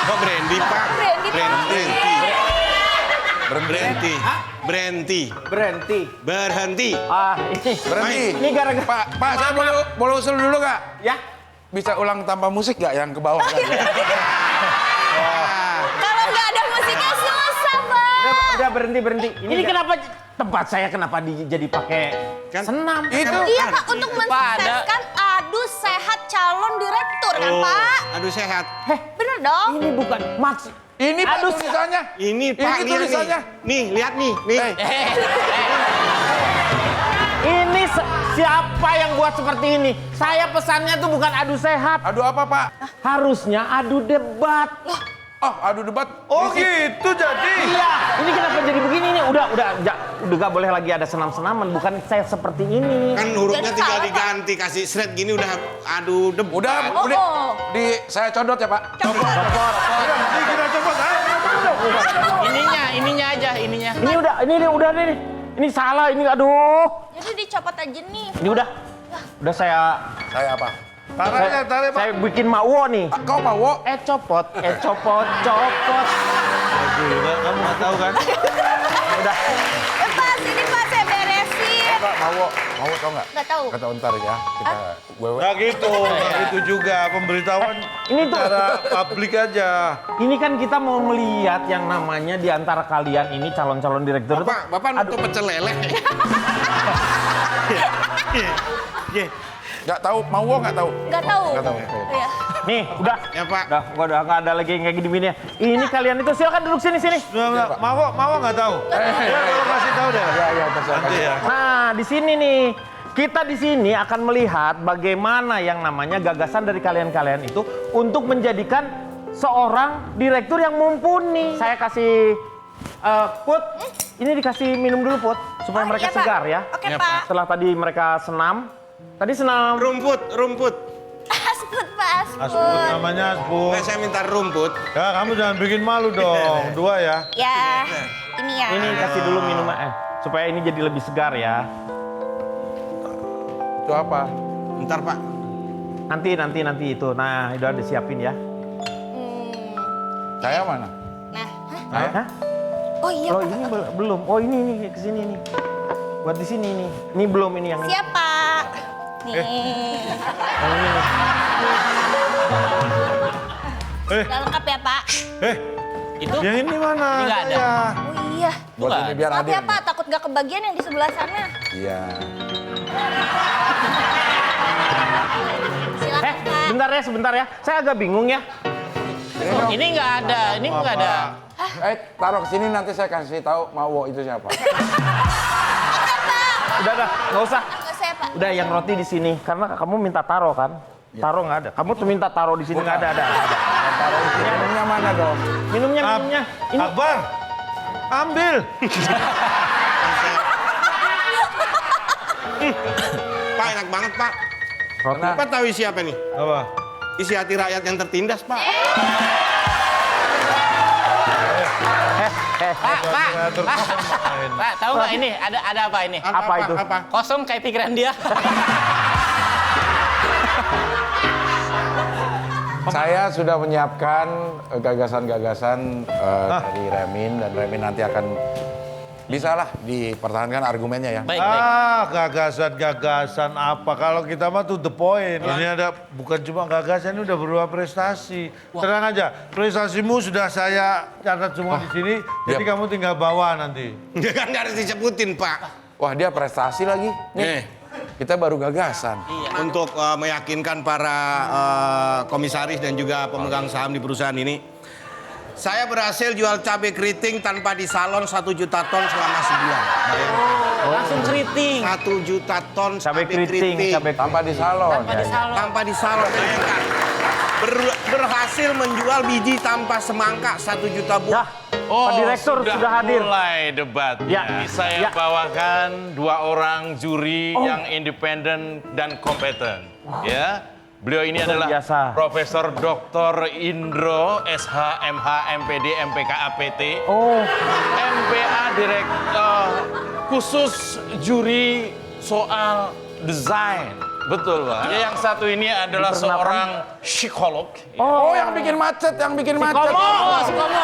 Kok Brandy, Pak? Brandy, Pak. Berhenti. Berhenti. Berhenti. Berhenti. Ini. Berhenti. Ini gara-gara. Pak, saya boleh usul dulu nggak? Ya. Bisa ulang tanpa musik nggak yang ke bawah? Kalau nggak ada musiknya susah, Pak. Udah berhenti. Ini kenapa tempat saya jadi pakai Kan- senam? Itu. Iya, Pak, untuk mensukseskan adu sehat calon direktur kan, Pak? Aduh sehat. Bener dong? Ini bukan maksud. Ini Pak Aduh, tulisannya. Ini Pak, Ini lihat tulisannya. nih, lihat nih. Ini siapa yang buat seperti ini? Saya pesannya tuh bukan adu sehat. Aduh apa Pak? Harusnya adu debat. Oh, adu debat. Oh gitu jadi. Iya, ini kenapa jadi begini nih? Udah gak boleh lagi ada senam-senaman. Bukan saya seperti ini. Kan hurufnya Jadi tinggal salah, diganti, kasih shred gini udah aduh debat. Udah, Oh, udah. oh. Saya codot ya Pak. Ini kita coba. Ininya aja, ininya. Ini udah nih. Ini salah, ini aduh. Jadi dicopot aja nih. Ini udah saya Saya apa? Tarik Pak. saya bikin mawo nih. Kau mau? Copot. Aduh, kamu nggak tahu kan? Udah. Pak, sini Pak, saya beresin. Pak, mau tau nggak? Nggak tahu. Kata ntar ya, kita wewe. Nggak gitu, nggak gitu juga. Pemberitahuan ini tuh- secara publik aja. Ini kan kita mau melihat yang namanya di antara kalian ini calon-calon direktur. Bapak nutup pecel lele. Nggak tahu, mau nggak tahu? Nggak tahu. Nggak tahu. Oke. Iya. Nih, udah. Ya, Pak. Udah nggak ada lagi yang kayak gini-gini ya. Ini kalian itu silakan duduk sini. Nggak, Mawo nggak tahu. Kalau kasih tahu deh. Ya, terserah. Nanti ya. Nah, di sini nih. Kita di sini akan melihat bagaimana yang namanya gagasan dari kalian-kalian itu untuk menjadikan seorang direktur yang mumpuni. Saya kasih Put, ini dikasih minum dulu Put, supaya Oh, mereka iya, Pak. segar ya. Oke, Ya, Pak. Setelah tadi mereka senam. Tadi senam. Rumput. Asput, Pak, Asput asput. namanya Asput. Saya minta rumput. Ya kamu jangan bikin malu dong. 2 ya. Ya, ini ya. Ini kasih dulu minumnya supaya ini jadi lebih segar ya. Itu apa? Bentar, Pak. Nanti itu. Nah, udah disiapin ya. Saya mana? Nah, hah? Hah? Oh iya, Oh Pak. ini belum. Oh ini kesini nih. Buat di sini nih. Ini belum ini yang ini. Siap, Pak. Nih. Yang ini nih. Udah lengkap ya, Pak? Itu Yang ini mana? Ini nggak ada. Saya. Oh iya. Buat ini biar Maaf adil. ya, Pak. Takut nggak kebagian yang di sebelah sana. Iya. Silakan, Pak. Sebentar ya. Saya agak bingung ya. ini nggak ada, ini nggak ada. Taruh ke sini nanti saya kasih tahu mau itu siapa. Udah, nggak usah. Nggak saya, Pak. Udah yang roti di sini. Karena kamu minta taro kan? Taro nggak ada. Kamu tuh minta taro di sini nggak ada. Taruh di sini. Minumnya mana dong? Minumnya. Ini Akbar, ambil. Pak, enak banget, Pak. roti. Bapak tahu isi apa nih? Apa? Isi hati rakyat yang tertindas, Pak. Pak, tahu nggak ini? Ada apa ini? Apa itu? Apa? Kosong kayak pikiran dia. Saya sudah menyiapkan gagasan-gagasan dari Remin dan Remin nanti akan bisalah dipertahankan argumennya ya. Baik. Gagasan-gagasan apa? Kalau kita mah tuh the point. Ini ada bukan cuma gagasan, ini udah berupa prestasi. Tenang aja, prestasimu sudah saya catat semua di sini. Jadi kamu tinggal bawa nanti. Dia kan nggak harus disebutin, Pak. Wah dia prestasi lagi. Nih, kita baru gagasan. Untuk meyakinkan para komisaris dan juga pemegang saham di perusahaan ini. Saya berhasil jual cabai keriting tanpa disalon 1 juta ton selama sebulan. Langsung keriting. 1 juta ton Cabai keriting. Tanpa di salon. Tanpa disalon. Tanpa disalon. Bayangkan. Berhasil menjual biji tanpa semangka 1 juta buah. Pak Direktur sudah hadir. Mulai debatnya. Ya. Saya Ya. bawakan 2 orang juri yang independen dan kompeten. Ya. Beliau ini Luar adalah biasa. Profesor Dr. Indro, SH, MH, MPD, MPK, APT. Oh, MPA Direktur khusus juri soal desain. Betul, Pak. Yang satu ini adalah seorang psikolog. Oh, yang bikin macet. Psikomo.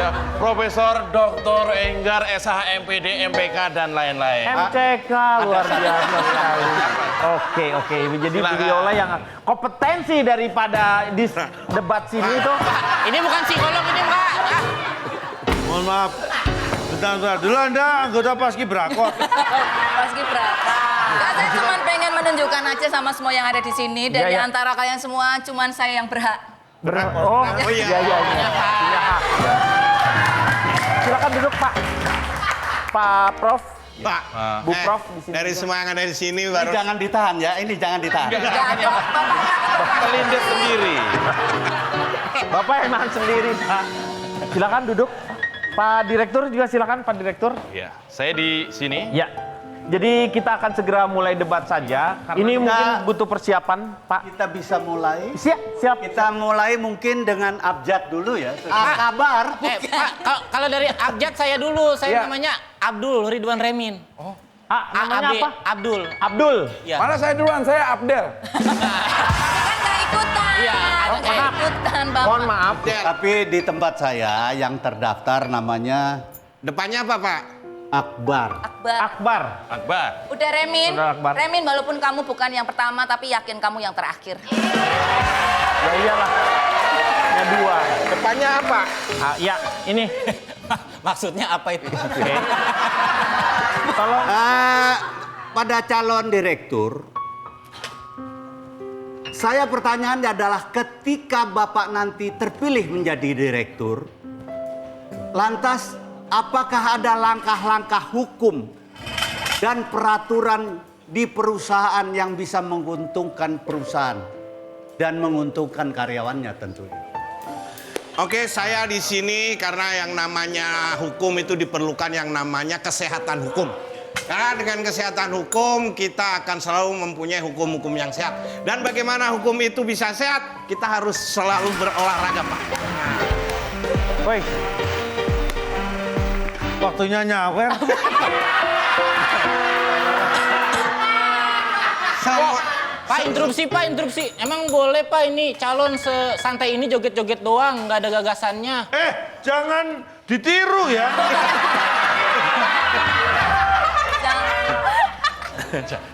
Ya, Profesor Dr. Enggar SH MPD MPK dan lain-lain. MCK luar biasa sekali. Oke. Jadi Silakan. beliaulah yang kompetensi daripada di debat sini itu. Ini bukan psikolog ini, Pak. Ah. Mohon maaf. Bentar. Dulu Anda anggota Paskibrakor. Paskibraka. Enggak, saya cuma pengen menunjukkan aja sama semua yang ada di sini. Dan Iya, di iya. antara kalian semua, cuma saya yang berhak. Oh, iya. iya. Punya hak. Silakan duduk, Pak. Pak Prof. Pak, Bu Prof di sini dari juga. semua yang ada di sini baru Jangan ditahan ya, ini jangan ditahan. Kelindes sendiri. Bapak yang nahan sendiri, Pak. Silakan duduk. Pak Direktur juga silakan, Pak Direktur. Ya, saya di sini. Ya. Jadi kita akan segera mulai debat saja. Ini kita- mungkin butuh persiapan, Pak. Kita bisa mulai. Siap. Kita mulai mungkin dengan abjad dulu ya. Kabar. Pak, kalau dari abjad saya dulu. Saya namanya Abdul Ridwan Remin. Namanya AAB, apa? Abdul. Abdul. Ya. Mana saya duluan? Saya Abdel. Kan nggak ikutan. Iya, ada Nggak ikutan, Bapak. Mohon maaf. Tapi di tempat saya yang terdaftar namanya depannya apa, Pak? Akbar. Akbar. Akbar. Udah Remin. Udah, Akbar. Remin, walaupun kamu bukan yang pertama, tapi yakin kamu yang terakhir. Ya iyalah. Ya dua. Depannya apa? Ya, ini. Maksudnya apa itu? Oke. Tolong. Pada calon direktur, saya pertanyaannya adalah ketika Bapak nanti terpilih menjadi direktur, lantas apakah ada langkah-langkah hukum dan peraturan di perusahaan yang bisa menguntungkan perusahaan dan menguntungkan karyawannya tentunya? Oke, saya di sini karena yang namanya hukum itu diperlukan yang namanya kesehatan hukum. Karena dengan kesehatan hukum kita akan selalu mempunyai hukum-hukum yang sehat. Dan bagaimana hukum itu bisa sehat? Kita harus selalu berolahraga, Pak. Woi. Waktunya nyawer. Pak, interupsi. Emang boleh, Pak, ini calon sesantai ini joget-joget doang, nggak ada gagasannya. Jangan ditiru ya.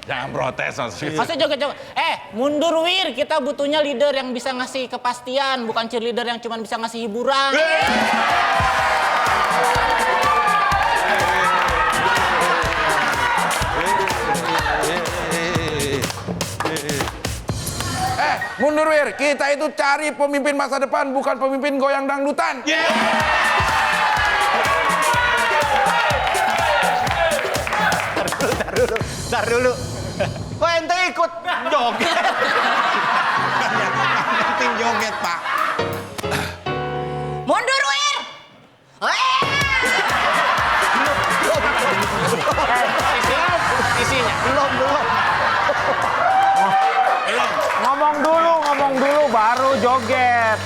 Jangan protes, Mas. Maksudnya joget-joget. Mundur Wir, kita butuhnya leader yang bisa ngasih kepastian, bukan cheerleader yang cuma bisa ngasih hiburan. Mundur Wir, kita itu cari pemimpin masa depan, bukan pemimpin goyang dangdutan. Ntar dulu. Kok ente ikut joget? Penting joget, Pak. Mundur, Wir! Isinya. Belum. Ngomong dulu baru joget.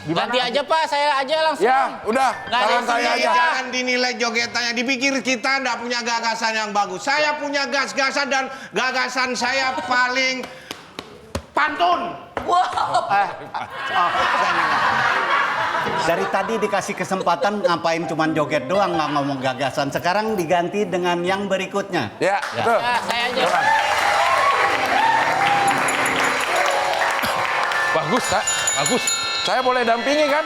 Ganti aja, Pak, saya aja langsung. Ya, udah. Nggak ada Salam saya isinya. aja. Jangan dinilai jogetannya. Dipikir kita nggak punya gagasan yang bagus. Saya punya gas-gasan dan gagasan saya paling pantun. Dari tadi dikasih kesempatan ngapain cuman joget doang, nggak ngomong gagasan. Sekarang diganti dengan yang berikutnya. Ya, betul. Saya aja. Bagus, Kak. Bagus. Saya boleh dampingi kan?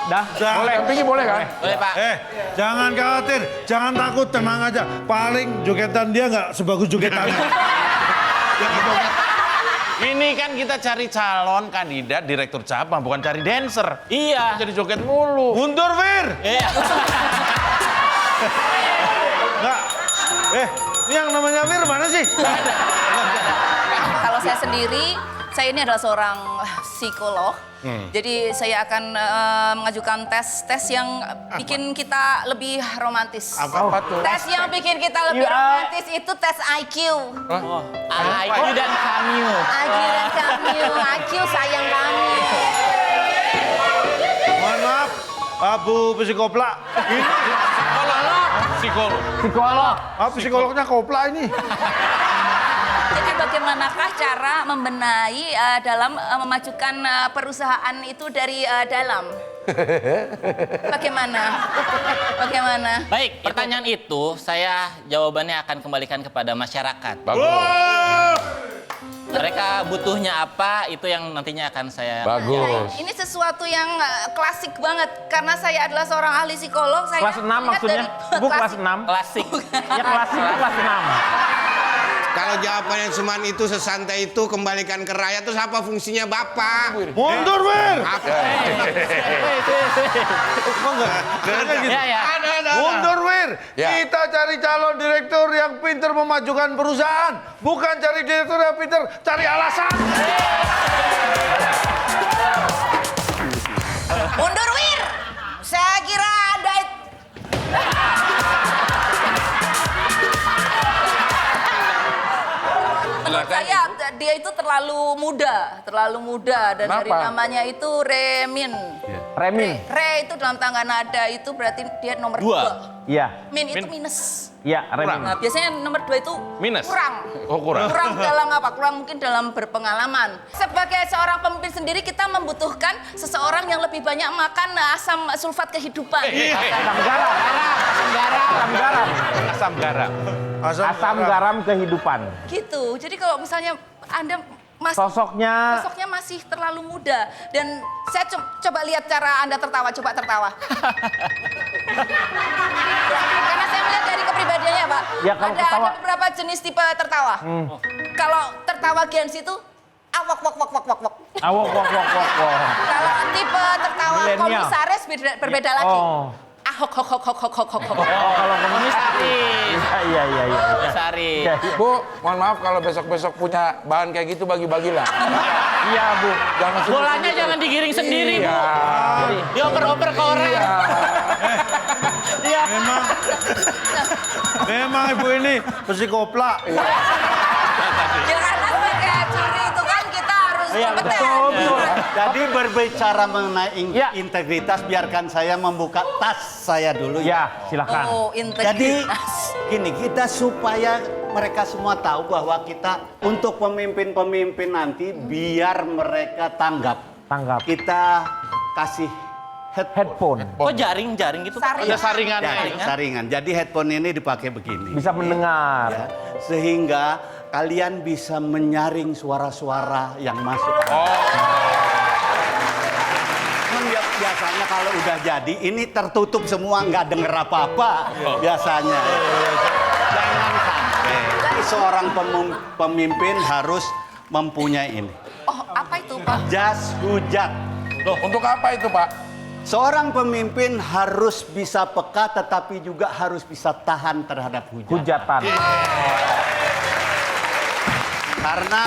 Dah, Boleh dampingi, boleh kan? Boleh, Pak. Jangan khawatir, jangan takut, tenang aja. Paling jogetan dia nggak sebagus jogetan. Ini kan kita cari calon kandidat direktur cabang, bukan cari dancer. Iya. Jadi joget mulu. Mundur, Wir! Iya. Nggak. Ini yang namanya Wir mana sih? Kalau saya sendiri, saya ini adalah seorang psikolog. Jadi saya akan mengajukan tes yang bikin kita lebih romantis. Apa tuh? Tes yang bikin kita lebih romantis itu tes IQ. IQ dan Kamil. IQ dan kami, IQ sayang kami. Mohon maaf, Abu Psikoplak. Ini Tolong, Psikolog. Psikolog. Psikolognya kopla ini. Jadi bagaimanakah cara membenahi dalam memajukan perusahaan itu dari dalam? Bagaimana? Bagaimana? Baik, pertanyaan itu saya jawabannya akan kembalikan kepada masyarakat. Bagus. Mereka butuhnya apa, itu yang nantinya akan saya... Bagus. Ini sesuatu yang klasik banget karena saya adalah seorang ahli psikolog. Saya Kelas 6 lihat maksudnya? dari- Bu kelas 6? Klasik. Ya klasik itu kelas 6. Kalau jawabannya cuma itu sesantai itu kembalikan ke rakyat, terus apa fungsinya Bapak? Mundur, Wir. Apa? Ya, ya. Ada. Mundur, Wir. Ya. Kita cari calon direktur yang pinter memajukan perusahaan. Bukan cari direktur yang pinter, cari alasan. Mundur, Wir. Saya kira Anda menurut saya dia itu terlalu muda dan dari Kenapa? namanya itu Remin. Remin. Re itu dalam tangga nada itu berarti dia nomor 2. Iya. Min itu minus. Iya, Remin. Nah, biasanya nomor 2 itu Minus. kurang. Oh, kurang. Kurang dalam apa? Kurang mungkin dalam berpengalaman. Sebagai seorang pemimpin sendiri kita membutuhkan seseorang yang lebih banyak makan asam sulfat kehidupan. Asam garam. Asam garam. Asam garam. Asam garam kehidupan. Gitu. Jadi kalau misalnya Anda Sosoknya sosoknya masih terlalu muda dan saya coba lihat cara Anda tertawa, coba tertawa. Karena saya melihat dari kepribadiannya, Pak. Ya, kalau ada ketawa- beberapa jenis tipe tertawa. Kalau tertawa Gens itu awak wak wak wak wak wak. awok wok wok wok wok. Kalau tipe tertawa Milenial. komisaris berbeda lagi. Oh. Ahok hok hok hok hok hok hok hok. Oh, kalau komunis. Komisaris. Iya. Komisaris. Iya. Bu, mohon maaf kalau besok-besok punya bahan kayak gitu bagi-bagilah. Iya, Bu. Jangan Bolanya jangan digiring sendiri, Bu. Iya. Dioper-oper ke orang. Iya. Memang ibu ini psikopla. Ya karena sebagai juri itu kan kita harus Iya, kompeten. betul. Jadi berbicara mengenai Ya. integritas, biarkan saya membuka tas saya dulu. Ya, silakan. Oh, Jadi integritas. gini, kita supaya mereka semua tahu bahwa kita untuk pemimpin-pemimpin nanti biar mereka tanggap. Kita kasih headphone. Headphone. Oh, jaring-jaring gitu. Pak? Ada saringan. Saringan. Jadi headphone ini dipakai begini. Bisa mendengar. Ya, sehingga kalian bisa menyaring suara-suara yang masuk. Biasanya kalau udah jadi ini tertutup semua, nggak denger apa-apa biasanya. Jangan sampai. Jadi seorang pemimpin harus mempunyai ini. Oh, apa itu, Pak? Jas hujat. Loh, untuk apa itu, Pak? Seorang pemimpin harus bisa peka tetapi juga harus bisa tahan terhadap hujat. Hujatan. Karena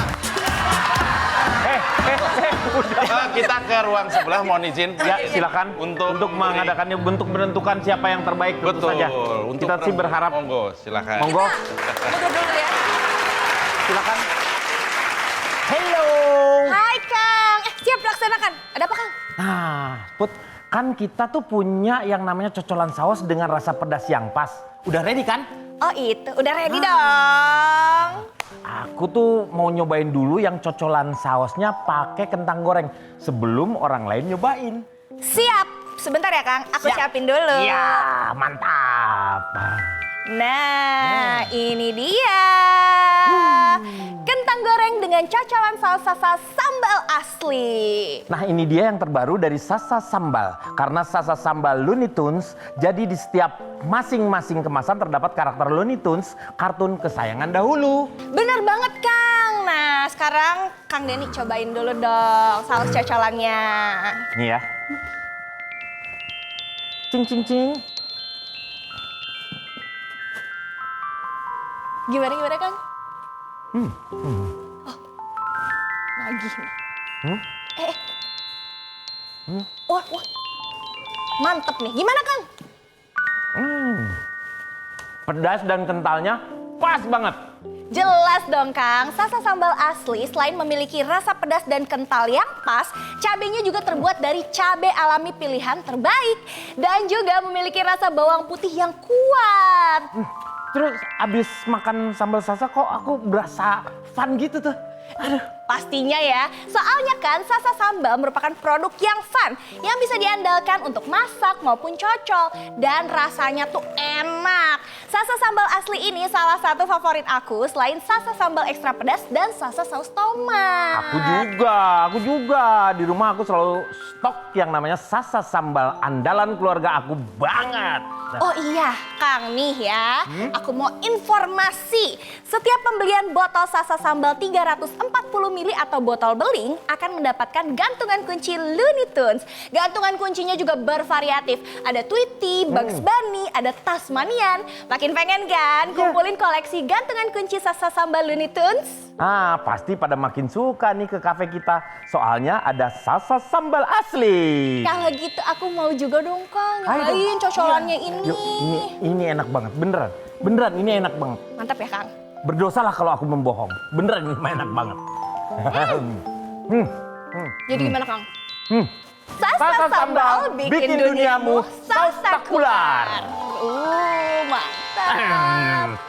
Kita ke ruang sebelah, mohon izin. Ya, silakan. Untuk mengadakannya, untuk menentukan siapa yang terbaik tentu Betul. saja. Untuk Kita sih berharap. Monggo, silakan. Monggo, Mundur dulu ya. silakan. Hello. Hai Kang, siap laksanakan. Ada apa Kang? Nah, Put, kan kita tuh punya yang namanya cocolan saus dengan rasa pedas yang pas. Udah ready kan? Oh itu, udah ready dong. Aku tuh mau nyobain dulu yang cocolan sausnya pakai kentang goreng sebelum orang lain nyobain. Siap, sebentar ya Kang, aku Siap. siapin dulu. Ya, mantap. Nah, ini dia. Kentang goreng dengan cocolan saus Sasa sambal asli. Nah, ini dia yang terbaru dari Sasa Sambal. Karena Sasa Sambal Looney Tunes, jadi di setiap masing-masing kemasan terdapat karakter Looney Tunes, kartun kesayangan dahulu. Bener banget Kang. Nah, sekarang Kang Denny cobain dulu dong saus cocolannya. Nih ya. Cing cing cing. Gimana Kang? Oh, lagi nih. Wah, mantep nih. Gimana Kang? Pedas dan kentalnya pas banget. Jelas dong Kang, Sasa sambal asli selain memiliki rasa pedas dan kental yang pas, cabenya juga terbuat dari cabai alami pilihan terbaik. Dan juga memiliki rasa bawang putih yang kuat. Terus abis makan sambal Sasa kok aku berasa fun gitu tuh. Aduh. Pastinya ya, soalnya kan Sasa sambal merupakan produk yang fun, yang bisa diandalkan untuk masak maupun cocol. Dan rasanya tuh enak. Sasa sambal asli ini salah satu favorit aku selain Sasa sambal ekstra pedas dan Sasa saus tomat. Aku juga. Di rumah aku selalu stok yang namanya Sasa sambal andalan keluarga aku banget. Oh iya, Kang nih ya, aku mau informasi. Setiap pembelian botol Sasa sambal 340 ml atau botol beling akan mendapatkan gantungan kunci Looney Tunes. Gantungan kuncinya juga bervariatif. Ada Tweety, Bugs Bunny, ada Tasmanian. Makin pengen kan kumpulin koleksi gantungan kunci Sasa sambal Looney Tunes? Ah, pasti pada makin suka nih ke kafe kita. Soalnya ada Sasa sambal asli. Kalau gitu aku mau juga dong Kang, Ayo dong. nyobain cocolannya ini. Yuk, ini enak banget, beneran. Beneran ini enak banget. Mantap ya Kang. Berdosalah kalau aku membohong. Beneran ini enak banget. Jadi gimana Kang? Sasa sambal bikin duniamu saustakular. Mantap.